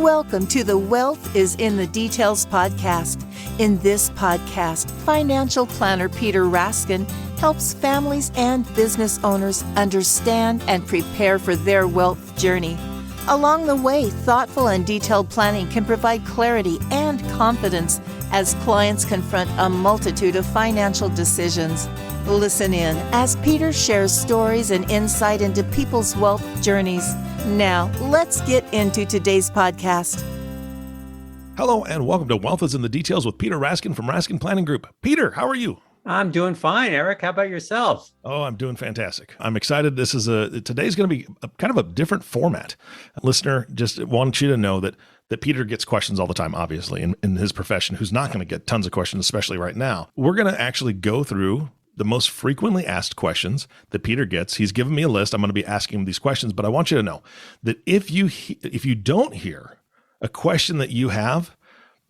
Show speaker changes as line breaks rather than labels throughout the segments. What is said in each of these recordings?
Welcome to the Wealth is in the Details podcast. In this podcast, financial planner Peter Raskin helps families and business owners understand and prepare for their wealth journey. Along the way, thoughtful and detailed planning can provide clarity and confidence as clients confront a multitude of financial decisions. Listen in as Peter shares stories and insight into people's wealth journeys. Now, let's get into today's podcast.
Hello, and welcome to Wealth is in the Details with Peter Raskin from Raskin Planning Group. Peter, how are you?
I'm doing fine, Eric. How about yourself?
Oh, I'm doing fantastic. I'm excited. Today's going to be kind of a different format. Listener, just want you to know that Peter gets questions all the time, obviously, in his profession, who's not going to get tons of questions, especially right now. We're going to actually go through the most frequently asked questions that Peter gets. He's given me a list. I'm going to be asking him these questions, but I want you to know that if you don't hear a question that you have,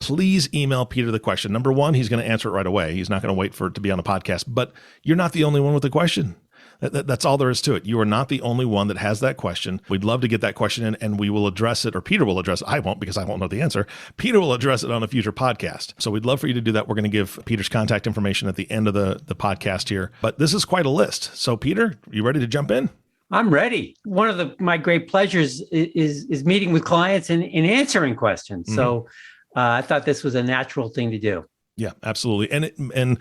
please email Peter the question. Number one, he's going to answer it right away. He's not going to wait for it to be on the podcast, but you're not the only one with the question. That's all there is to it. You are not the only one that has that question. We'd love to get that question in, and we will address it, or Peter will address it. I won't, because I won't know the answer. Peter will address it on a future podcast. So we'd love for you to do that. We're going to give Peter's contact information at the end of the podcast here. But this is quite a list. So Peter, you ready to jump in?
I'm ready. One of my great pleasures is meeting with clients and answering questions. Mm-hmm. So I thought this was a natural thing to do.
Yeah, absolutely. And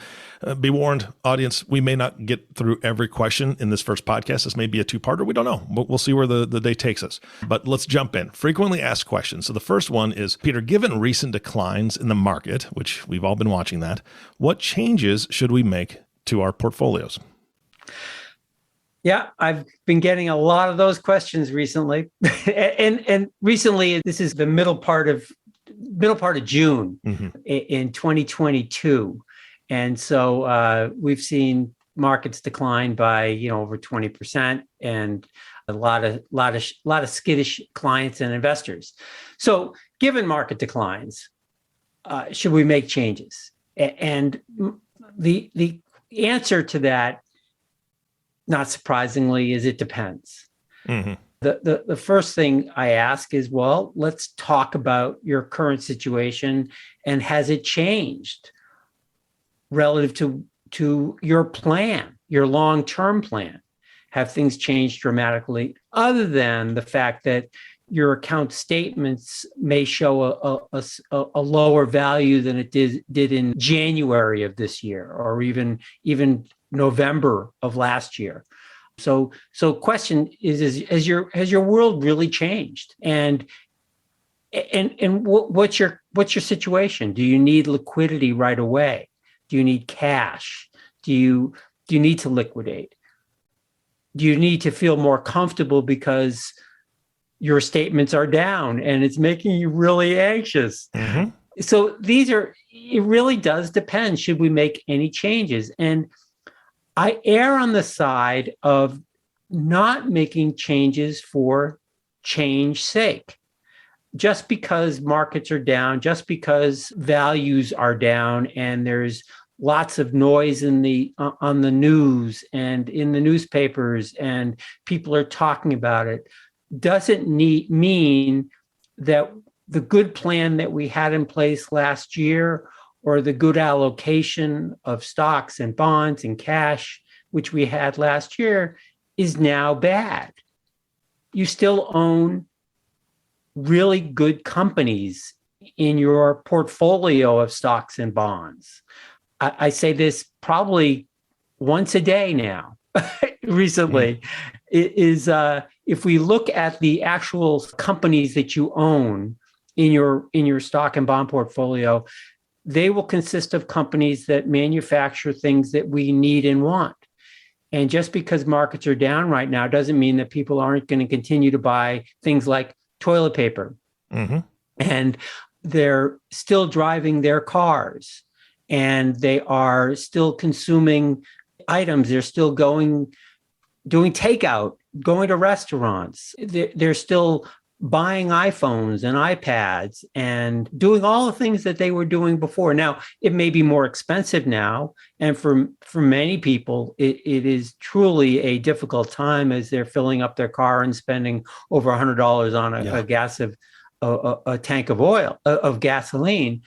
be warned, audience, we may not get through every question in this first podcast. This may be a two-parter. We don't know. We'll see where the day takes us. But let's jump in. Frequently asked questions. So the first one is, Peter, given recent declines in the market, which we've all been watching that, what changes should we make to our portfolios?
Yeah, I've been getting a lot of those questions recently. and recently, this is the middle part of June in 2022. And so we've seen markets decline by, over 20% and a lot of skittish clients and investors. So given market declines, should we make changes? And the answer to that, not surprisingly, is it depends. Mm-hmm. The first thing I ask is, well, let's talk about your current situation, and has it changed relative to your plan, your long-term plan? Have things changed dramatically, other than the fact that your account statements may show a lower value than it did in January of this year, or even November of last year? So question is has your world really changed? And what's your situation? Do you need liquidity right away? Do you need cash? Do you need to liquidate? Do you need to feel more comfortable because your statements are down and it's making you really anxious? Mm-hmm. So it really does depend. Should we make any changes? And I err on the side of not making changes for change's sake. Just because markets are down, just because values are down, and there's lots of noise on the news and in the newspapers, and people are talking about it, doesn't mean that the good plan that we had in place last year, or the good allocation of stocks and bonds and cash, which we had last year, is now bad. You still own really good companies in your portfolio of stocks and bonds. I say this probably once a day now, recently, is if we look at the actual companies that you own in your stock and bond portfolio, they will consist of companies that manufacture things that we need and want. And just because markets are down right now doesn't mean that people aren't going to continue to buy things like toilet paper. Mm-hmm. And they're still driving their cars, and they are still consuming items. They're still doing takeout, going to restaurants. They're still buying iPhones and iPads and doing all the things that they were doing before. Now, it may be more expensive now. And for many people, it is truly a difficult time as they're filling up their car and spending over $100 on a a tank of oil, of gasoline.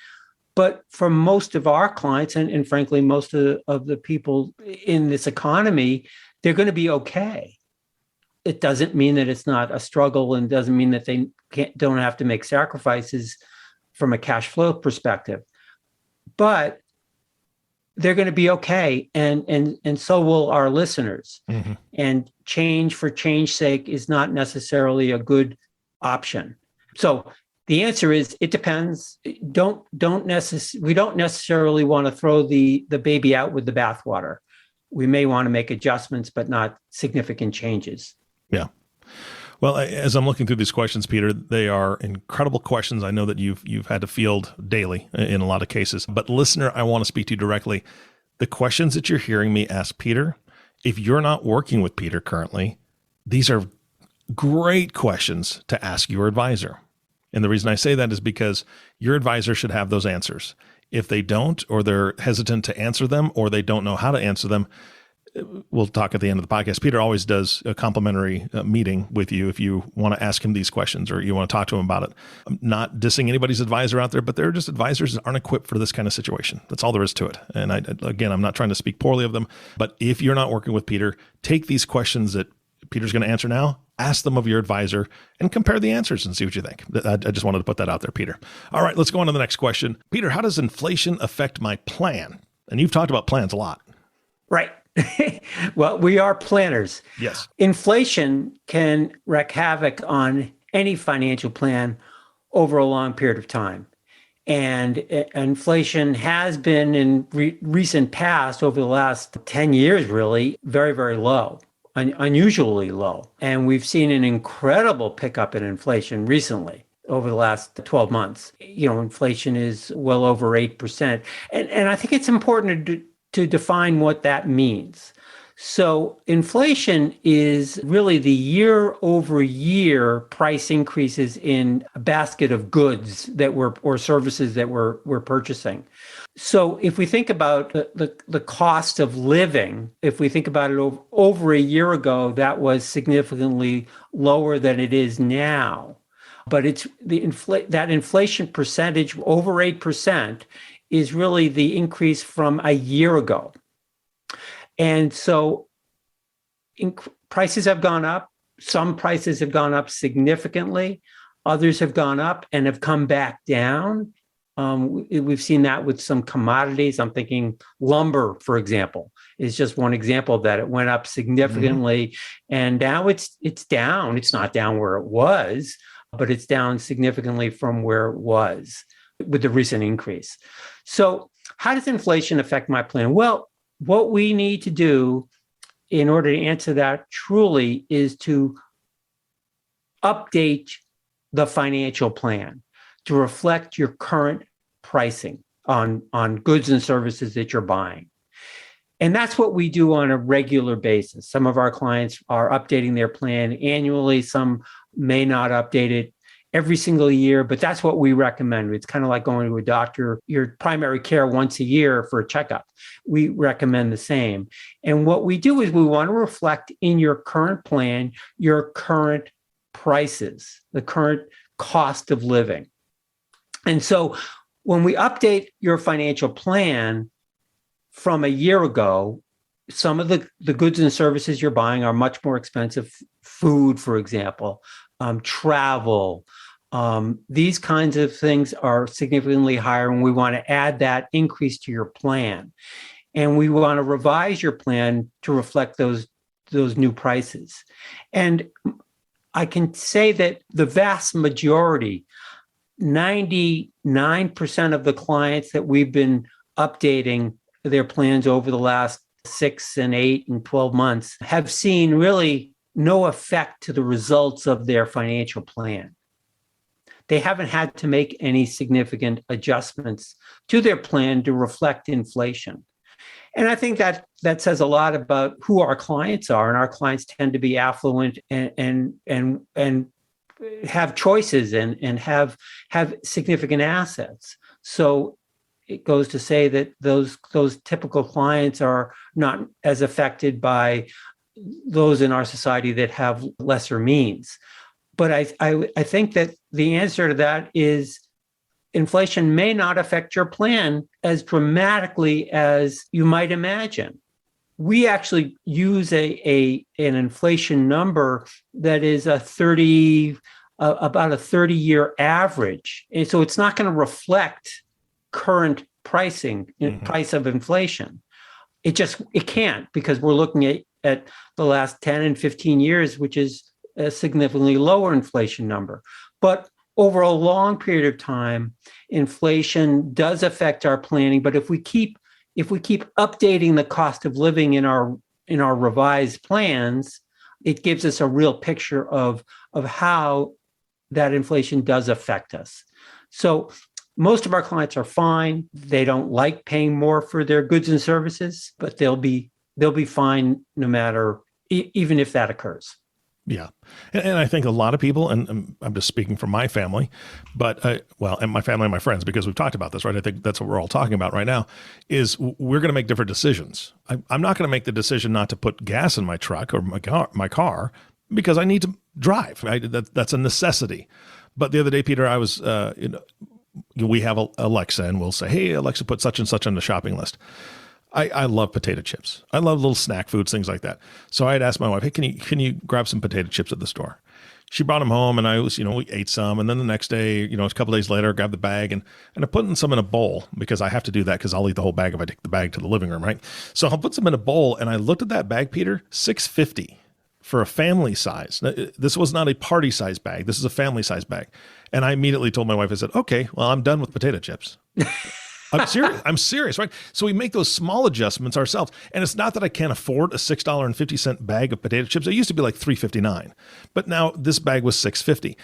But for most of our clients, and frankly, most of the people in this economy, they're going to be okay. It doesn't mean that it's not a struggle, and doesn't mean that they don't have to make sacrifices from a cash flow perspective. But they're going to be okay, and so will our listeners. Mm-hmm. And change for change's sake is not necessarily a good option. So the answer is it depends. We don't necessarily want to throw the baby out with the bathwater. We may want to make adjustments, but not significant changes.
Yeah. Well, as I'm looking through these questions, Peter, they are incredible questions. I know that you've had to field daily in a lot of cases. But listener, I want to speak to you directly. The questions that you're hearing me ask Peter, if you're not working with Peter currently, these are great questions to ask your advisor. And the reason I say that is because your advisor should have those answers. If they don't, or they're hesitant to answer them, or they don't know how to answer them, we'll talk at the end of the podcast. Peter always does a complimentary meeting with you if you want to ask him these questions or you want to talk to him about it. I'm not dissing anybody's advisor out there, but they're just advisors that aren't equipped for this kind of situation. That's all there is to it. And I'm not trying to speak poorly of them, but if you're not working with Peter, take these questions that Peter's going to answer now, ask them of your advisor, and compare the answers and see what you think. I just wanted to put that out there, Peter. All right, let's go on to the next question. Peter, how does inflation affect my plan? And you've talked about plans a lot.
Right. Well, we are planners.
Yes.
Inflation can wreak havoc on any financial plan over a long period of time. And inflation has been in recent past, over the last 10 years, really, very, very low, unusually low. And we've seen an incredible pickup in inflation recently over the last 12 months. Inflation is well over 8%. And I think it's important to define what that means. So inflation is really the year-over-year price increases in a basket of goods or services that we're purchasing. So if we think about the cost of living, if we think about it over a year ago, that was significantly lower than it is now. But it's that inflation percentage over 8% is really the increase from a year ago. And so prices have gone up. Some prices have gone up significantly. Others have gone up and have come back down. We've seen that with some commodities. I'm thinking lumber, for example, is just one example of that. It went up significantly, and now it's down. It's not down where it was, but it's down significantly from where it was with the recent increase. So how does inflation affect my plan? Well, what we need to do in order to answer that truly is to update the financial plan to reflect your current pricing on goods and services that you're buying. And that's what we do on a regular basis. Some of our clients are updating their plan annually. Some may not update it every single year, but that's what we recommend. It's kind of like going to a doctor, your primary care once a year for a checkup. We recommend the same. And what we do is we want to reflect in your current plan, your current prices, the current cost of living. And so when we update your financial plan from a year ago, some of the goods and services you're buying are much more expensive. Food, for example, travel, these kinds of things are significantly higher, and we want to add that increase to your plan. And we want to revise your plan to reflect those new prices. And I can say that the vast majority, 99% of the clients that we've been updating their plans over the last 6 and 8 and 12 months have seen really no effect to the results of their financial plan. They haven't had to make any significant adjustments to their plan to reflect inflation. And I think that says a lot about who our clients are. And our clients tend to be affluent and have choices and have significant assets. So it goes to say that those typical clients are not as affected by those in our society that have lesser means. But I think that the answer to that is inflation may not affect your plan as dramatically as you might imagine. We actually use an inflation number that is about a 30-year average. And so it's not going to reflect current pricing, price of inflation. It can't, because we're looking at the last 10 and 15 years, which is a significantly lower inflation number. But over a long period of time, inflation does affect our planning. But if we keep updating the cost of living in our revised plans, it gives us a real picture of how that inflation does affect us. So most of our clients are fine. They don't like paying more for their goods and services, but they'll be fine no matter, even if that occurs.
Yeah. And I think a lot of people, and I'm just speaking for my family, but and my family and my friends, because we've talked about this, right? I think that's what we're all talking about right now, is we're going to make different decisions. I'm not going to make the decision not to put gas in my truck or my car because I need to drive. Right? That's a necessity. But the other day, Peter, I was, we have Alexa, and we'll say, hey, Alexa, put such and such on the shopping list. I love potato chips. I love little snack foods, things like that. So I had asked my wife, hey, can you grab some potato chips at the store? She brought them home, and I was, we ate some. And then the next day, a couple of days later, I grabbed the bag and I put some in a bowl, because I have to do that because I'll eat the whole bag if I take the bag to the living room, right? So I'll put some in a bowl, and I looked at that bag, Peter, $6.50 for a family size. This was not a party size bag. This is a family size bag. And I immediately told my wife, I said, okay, well, I'm done with potato chips. I'm serious, right? So we make those small adjustments ourselves. And it's not that I can't afford a $6.50 bag of potato chips. It used to be like $3.59, but now this bag was $6.50.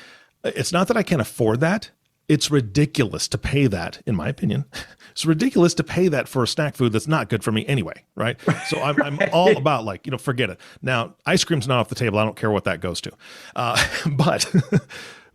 It's not that I can't afford that. It's ridiculous to pay that, in my opinion. It's ridiculous to pay that for a snack food that's not good for me anyway, right? So I'm all about forget it. Now, ice cream's not off the table. I don't care what that goes to.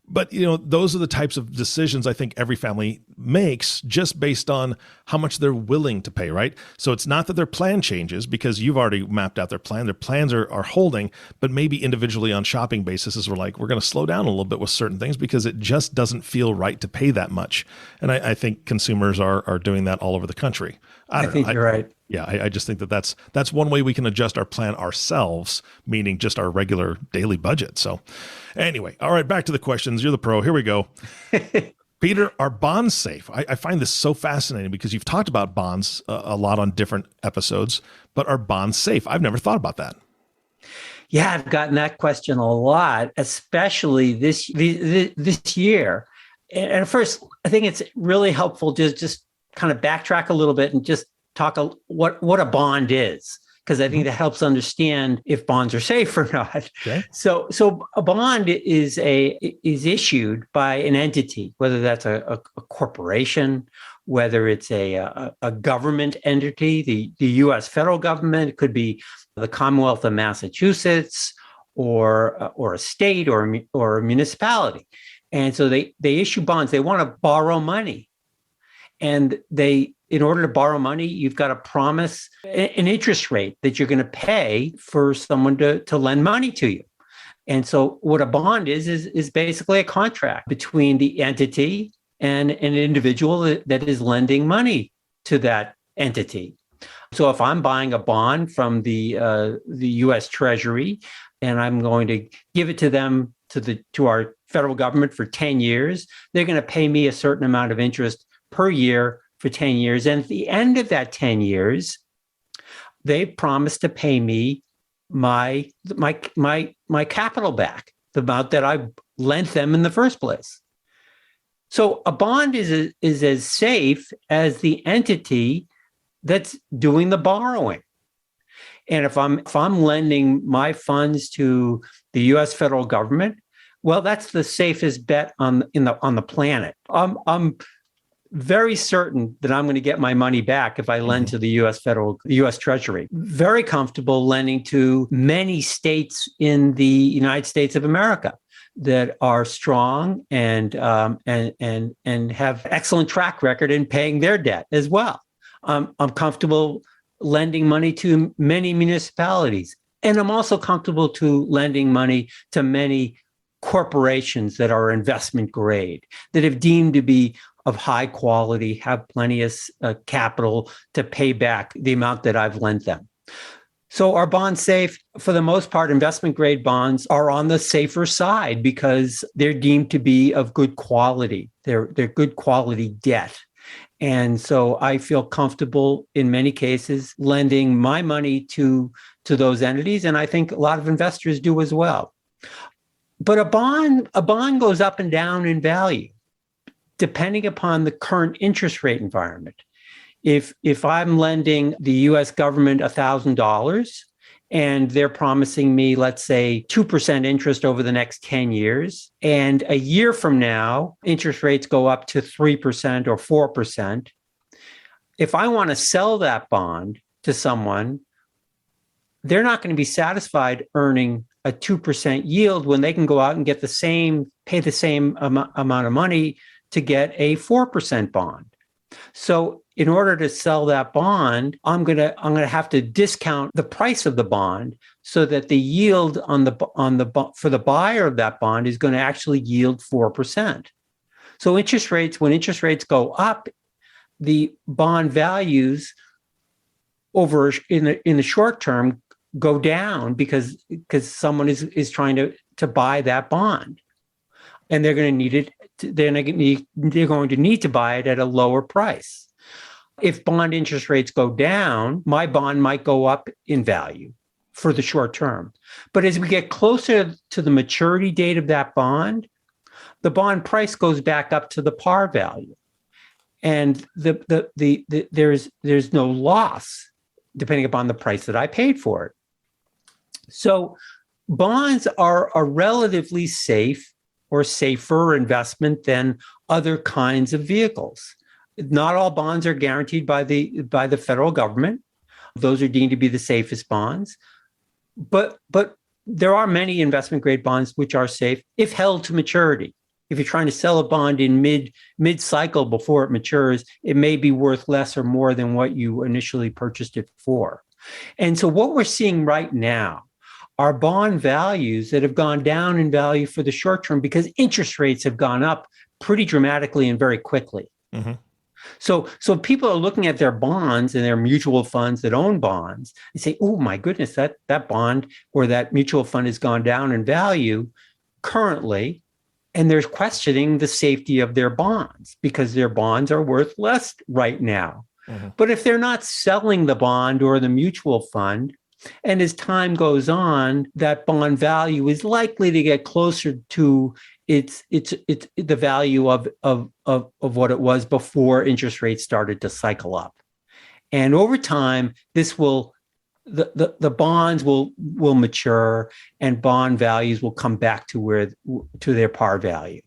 But, those are the types of decisions I think every family makes just based on how much they're willing to pay, right? So it's not that their plan changes because you've already mapped out their plan. Their plans are holding, but maybe individually on shopping basis, we're going to slow down a little bit with certain things because it just doesn't feel right to pay that much. And I think consumers are doing that all over the country. I
think you're right.
Yeah, I just think that's one way we can adjust our plan ourselves, meaning just our regular daily budget. So anyway, all right, back to the questions. You're the pro. Here we go. Peter, are bonds safe? I find this so fascinating because you've talked about bonds a lot on different episodes, but are bonds safe? I've never thought about that.
Yeah, I've gotten that question a lot, especially this year. And first, I think it's really helpful to just kind of backtrack a little bit and just talk what a bond is, because I think that helps understand if bonds are safe or not.
Okay.
So a bond is issued by an entity, whether that's a corporation, whether it's a government entity, the U.S. federal government. It could be the Commonwealth of Massachusetts, or a state, or a municipality. And so they issue bonds. They want to borrow money, and in order to borrow money, you've got to promise an interest rate that you're going to pay for someone to lend money to you. And so what a bond is basically a contract between the entity and an individual that is lending money to that entity. So if I'm buying a bond from the U.S. Treasury, and I'm going to give it to them, to our federal government for 10 years, they're going to pay me a certain amount of interest per year for 10 years. And at the end of that 10 years, they promised to pay me my capital back, the amount that I lent them in the first place. So a bond is as safe as the entity that's doing the borrowing. And if I'm lending my funds to the U.S. federal government, well, that's the safest bet on the planet. I'm very certain that I'm going to get my money back if I lend to the U.S. Treasury. Very comfortable lending to many states in the United States of America that are strong and have excellent track record in paying their debt as well. I'm comfortable lending money to many municipalities, and I'm also comfortable to lending money to many corporations that are investment grade, that have deemed to be of high quality, have plenty of capital to pay back the amount that I've lent them. So are bonds safe? For the most part, investment grade bonds are on the safer side because they're deemed to be of good quality. They're good quality debt. And so I feel comfortable in many cases lending my money to those entities. And I think a lot of investors do as well. But a bond goes up and down in value depending upon the current interest rate environment. If I'm lending the US government $1,000 and they're promising me, let's say, 2% interest over the next 10 years, and a year from now, interest rates go up to 3% or 4%, if I want to sell that bond to someone, they're not going to be satisfied earning a 2% yield when they can go out and get pay the same amount of money to get a 4% bond. So in order to sell that bond, I'm gonna have to discount the price of the bond so that the yield for the buyer of that bond is going to actually yield 4%. So when interest rates go up, the bond values in the short term go down because someone is trying to buy that bond, and they're going to need it. They're going to need to buy it at a lower price. If bond interest rates go down, my bond might go up in value for the short term. But as we get closer to the maturity date of that bond, the bond price goes back up to the par value, and there's no loss depending upon the price that I paid for it. So bonds are a relatively safe or safer investment than other kinds of vehicles. Not all bonds are guaranteed by the federal government. Those are deemed to be the safest bonds. But there are many investment grade bonds which are safe if held to maturity. If you're trying to sell a bond in mid cycle before it matures, it may be worth less or more than what you initially purchased it for. And so what we're seeing right now are bond values that have gone down in value for the short term because interest rates have gone up pretty dramatically and very quickly. Mm-hmm. So people are looking at their bonds and their mutual funds that own bonds and say, oh my goodness, that bond or that mutual fund has gone down in value currently. And they're questioning the safety of their bonds because their bonds are worth less right now. Mm-hmm. But if they're not selling the bond or the mutual fund, and as time goes on, that bond value is likely to get closer to it's the value of what it was before interest rates started to cycle up. And over time, the bonds will mature and bond values will come back to their par value.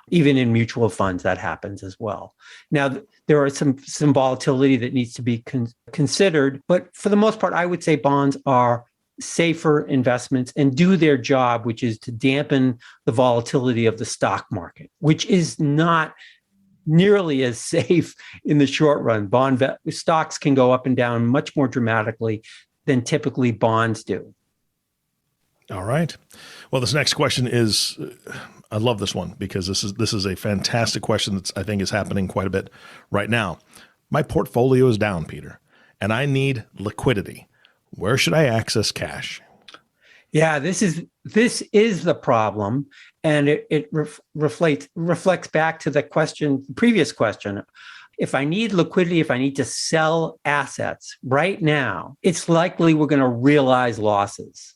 Even in mutual funds, that happens as well. Now, there are some volatility that needs to be considered, but for the most part, I would say bonds are safer investments and do their job, which is to dampen the volatility of the stock market, which is not nearly as safe in the short run. Stocks can go up and down much more dramatically than typically bonds do.
All right. Well, this next question is, I love this one because this is a fantastic question that I think is happening quite a bit right now. My portfolio is down, Peter, and I need liquidity. Where should I access cash?
Yeah, this is the problem, and it reflects back to the previous question. If I need liquidity, if I need to sell assets right now, it's likely we're going to realize losses.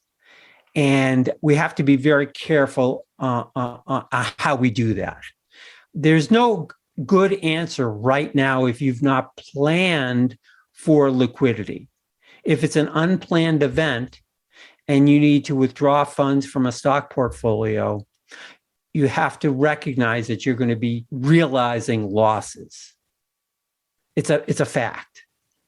And we have to be very careful how we do that. There's no good answer right now if you've not planned for liquidity. If it's an unplanned event and you need to withdraw funds from a stock portfolio, you have to recognize that you're going to be realizing losses. It's a fact.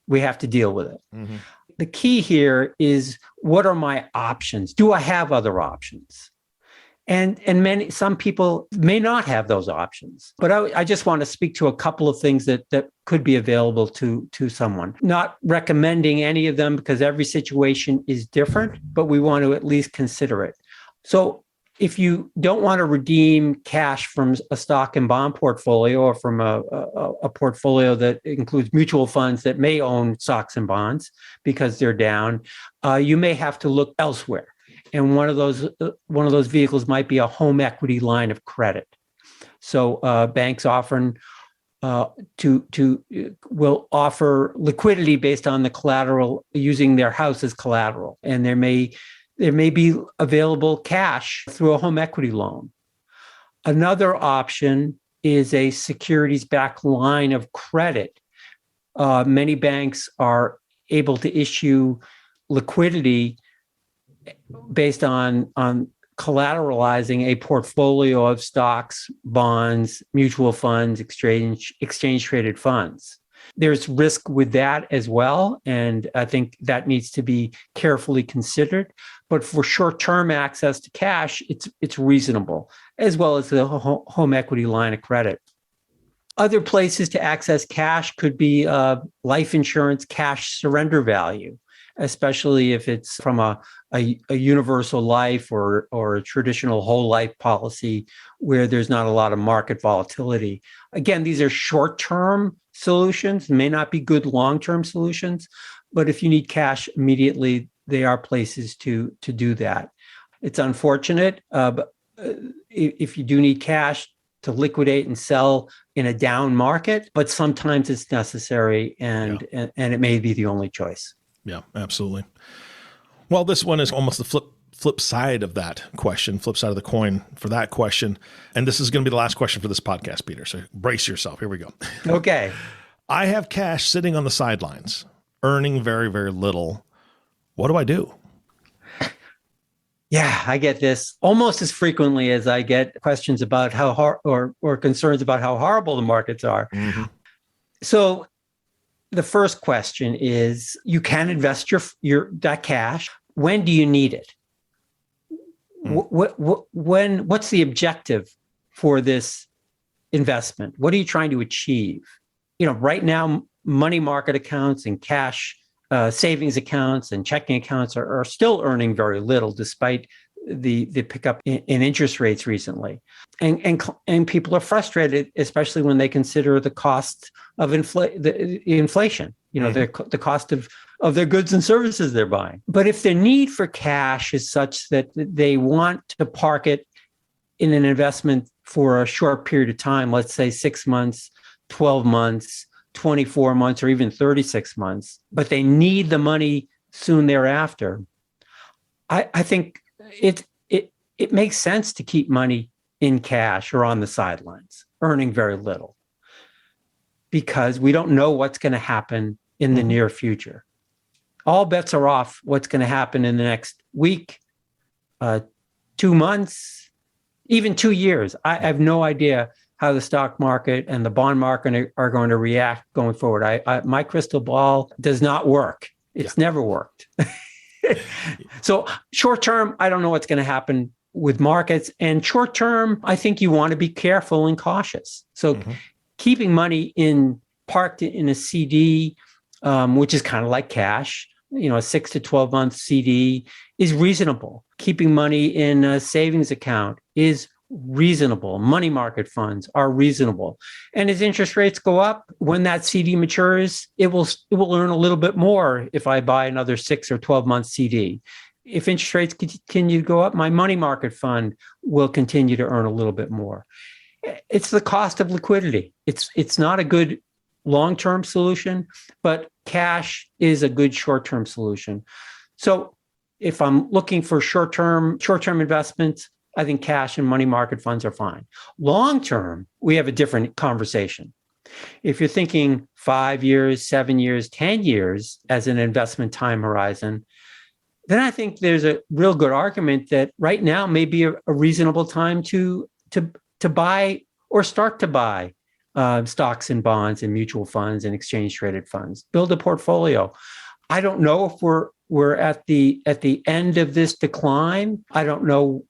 We have to deal with it. Mm-hmm. The key here is, what are my options? Do I have other options? And some people may not have those options. But I just want to speak to a couple of things that could be available to someone. Not recommending any of them because every situation is different, but we want to at least consider it. So if you don't want to redeem cash from a stock and bond portfolio or from a portfolio that includes mutual funds that may own stocks and bonds because they're down, you may have to look elsewhere. And one of those vehicles might be a home equity line of credit. So banks often will offer liquidity based on the collateral, using their house as collateral, and there may be available cash through a home equity loan. Another option is a securities-backed line of credit. Many banks are able to issue liquidity based on collateralizing a portfolio of stocks, bonds, mutual funds, exchange traded funds. There's risk with that as well, and I think that needs to be carefully considered. But for short-term access to cash, it's reasonable, as well as the home equity line of credit. Other places to access cash could be life insurance cash surrender value, especially if it's from a universal life or a traditional whole life policy where there's not a lot of market volatility. Again, these are short-term solutions, may not be good long-term solutions, but if you need cash immediately, they are places to do that. It's unfortunate, but if you do need cash to liquidate and sell in a down market, but sometimes it's necessary and it may be the only choice.
Yeah, absolutely. Well, this one is almost the flip side of that question, flip side of the coin for that question. And this is going to be the last question for this podcast, Peter. So brace yourself. Here we go.
Okay.
I have cash sitting on the sidelines, earning very, very little. What do I do?
Yeah, I get this almost as frequently as I get questions about how or concerns about how horrible the markets are. Mm-hmm. So the first question is, you can invest that cash. When do you need it? What's the objective for this investment? What are you trying to achieve? Right now, money market accounts and cash savings accounts and checking accounts are still earning very little, despite the pickup in interest rates recently. And people are frustrated, especially when they consider the cost of inflation, the cost of their goods and services they're buying. But if their need for cash is such that they want to park it in an investment for a short period of time, let's say 6 months, 12 months, 24 months, or even 36 months, but they need the money soon thereafter, I think it makes sense to keep money in cash or on the sidelines, earning very little, because we don't know what's going to happen in the near future. All bets are off what's going to happen in the next week, 2 months, even 2 years. I have no idea how the stock market and the bond market are going to react going forward. My crystal ball does not work. It's never worked. So short term, I don't know what's going to happen with markets. And short term, I think you want to be careful and cautious. So keeping money parked in a CD, which is kind of like cash, a 6 to 12 month CD is reasonable. Keeping money in a savings account is reasonable. Money market funds are reasonable. And as interest rates go up, when that CD matures, it will earn a little bit more if I buy another 6 or 12 month CD. If interest rates continue to go up, my money market fund will continue to earn a little bit more. It's the cost of liquidity. It's not a good long-term solution, but cash is a good short-term solution. So if I'm looking for short-term investments, I think cash and money market funds are fine. Long-term, we have a different conversation. If you're thinking 5 years, 7 years, 10 years as an investment time horizon, then I think there's a real good argument that right now may be a reasonable time to buy or start to buy stocks and bonds and mutual funds and exchange traded funds. Build a portfolio. I don't know if we're at the end of this decline. I don't know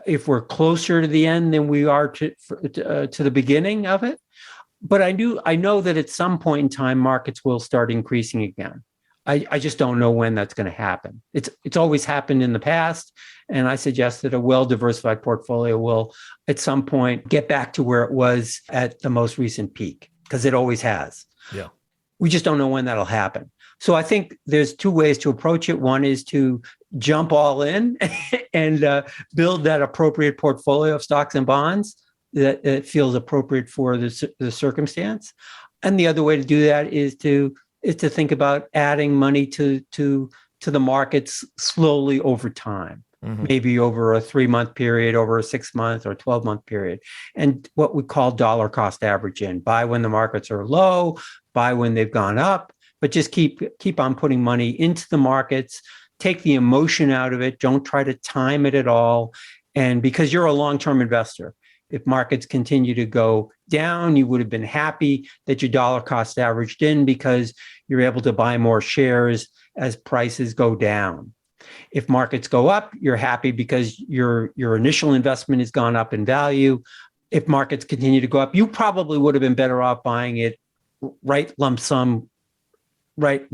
if we're closer to the end than we are to the beginning of it. But I know that at some point in time, markets will start increasing again. I just don't know when that's going to happen. It's always happened in the past. And I suggest that a well-diversified portfolio will at some point get back to where it was at the most recent peak, because it always has.
Yeah.
We just don't know when that'll happen. So I think there's two ways to approach it. One is to jump all in and build that appropriate portfolio of stocks and bonds that feels appropriate for the circumstance. And the other way to do that is to think about adding money to the markets slowly over time, maybe over a 3-month period, over a 6-month or 12-month period. And what we call dollar cost averaging: buy when the markets are low, buy when they've gone up, but just keep on putting money into the markets. Take the emotion out of it. Don't try to time it at all. And because you're a long-term investor, if markets continue to go down, you would have been happy that your dollar cost averaged in, because you're able to buy more shares as prices go down. If markets go up, you're happy because your initial investment has gone up in value. If markets continue to go up, you probably would have been better off buying it right lump sum, right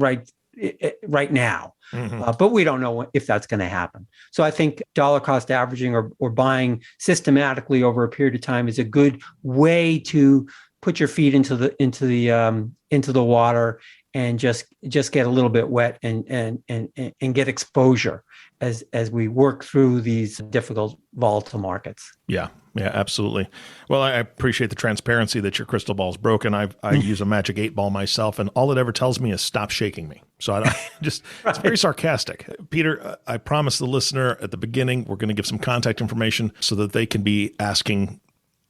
now. But we don't know if that's going to happen. So I think dollar cost averaging or buying systematically over a period of time is a good way to put your feet into the water and just get a little bit wet and get exposure as we work through these difficult, volatile markets.
Yeah, absolutely. Well, I appreciate the transparency that your crystal ball is broken. I use a magic 8-ball myself, and all it ever tells me is stop shaking me. So I just, It's very sarcastic. Peter, I promised the listener at the beginning, we're going to give some contact information so that they can be asking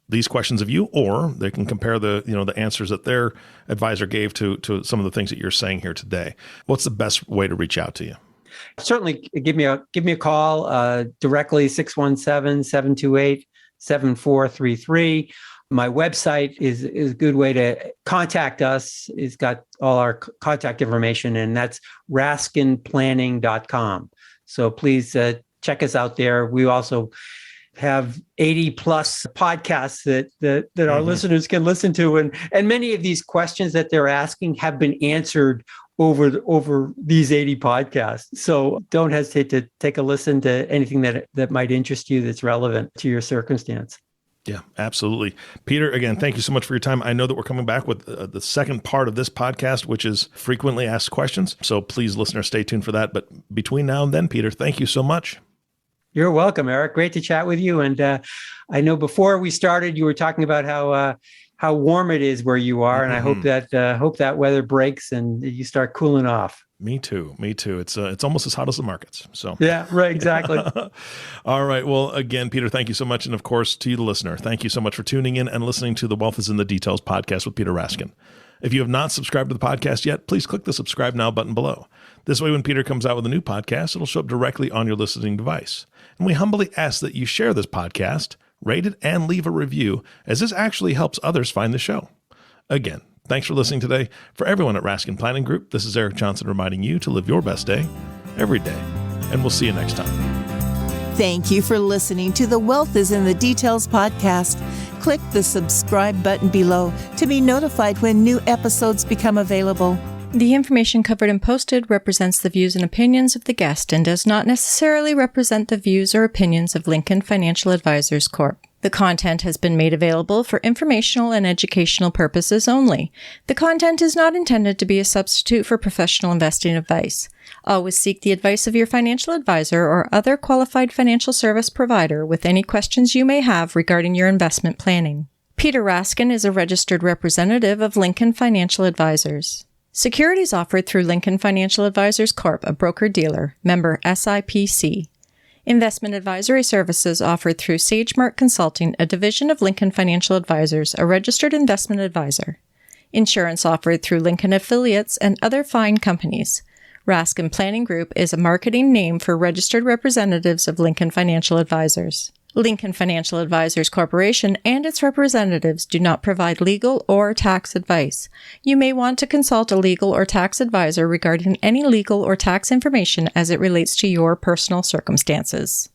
these questions of you, or they can compare the answers that their advisor gave to some of the things that you're saying here today. What's the best way to reach out to you?
Certainly give me a call directly, 617-728-7433. My website is a good way to contact us. It's got all our contact information, and that's raskinplanning.com. So please check us out there. We also have 80 plus podcasts that our listeners can listen to. And many of these questions that they're asking have been answered over these 80 podcasts. So don't hesitate to take a listen to anything that might interest you that's relevant to your circumstance.
Yeah, absolutely. Peter, again, thank you so much for your time. I know that we're coming back with the second part of this podcast, which is frequently asked questions. So please, listeners, stay tuned for that. But between now and then, Peter, thank you so much.
You're welcome, Eric. Great to chat with you. And I know before we started, you were talking about how warm it is where you are, and I hope that weather breaks and you start cooling off.
Me too. It's almost as hot as the markets. So
yeah, right, exactly.
All right. Well, again, Peter, thank you so much, and of course to you, the listener, thank you so much for tuning in and listening to the Wealth is in the Details podcast with Peter Raskin. If you have not subscribed to the podcast yet, please click the subscribe now button below. This way, when Peter comes out with a new podcast, it'll show up directly on your listening device. And we humbly ask that you share this podcast, rate it, and leave a review, as this actually helps others find the show. Again, thanks for listening today. For everyone at Raskin Planning Group, this is Eric Johnson reminding you to live your best day every day. And we'll see you next time.
Thank you for listening to the Wealth is in the Details podcast. Click the subscribe button below to be notified when new episodes become available.
The information covered and posted represents the views and opinions of the guest and does not necessarily represent the views or opinions of Lincoln Financial Advisors Corp. The content has been made available for informational and educational purposes only. The content is not intended to be a substitute for professional investing advice. Always seek the advice of your financial advisor or other qualified financial service provider with any questions you may have regarding your investment planning. Peter Raskin is a registered representative of Lincoln Financial Advisors. Securities offered through Lincoln Financial Advisors Corp., a broker-dealer, member SIPC. Investment advisory services offered through SageMark Consulting, a division of Lincoln Financial Advisors, a registered investment advisor. Insurance offered through Lincoln affiliates and other fine companies. Raskin Planning Group is a marketing name for registered representatives of Lincoln Financial Advisors. Lincoln Financial Advisors Corporation and its representatives do not provide legal or tax advice. You may want to consult a legal or tax advisor regarding any legal or tax information as it relates to your personal circumstances.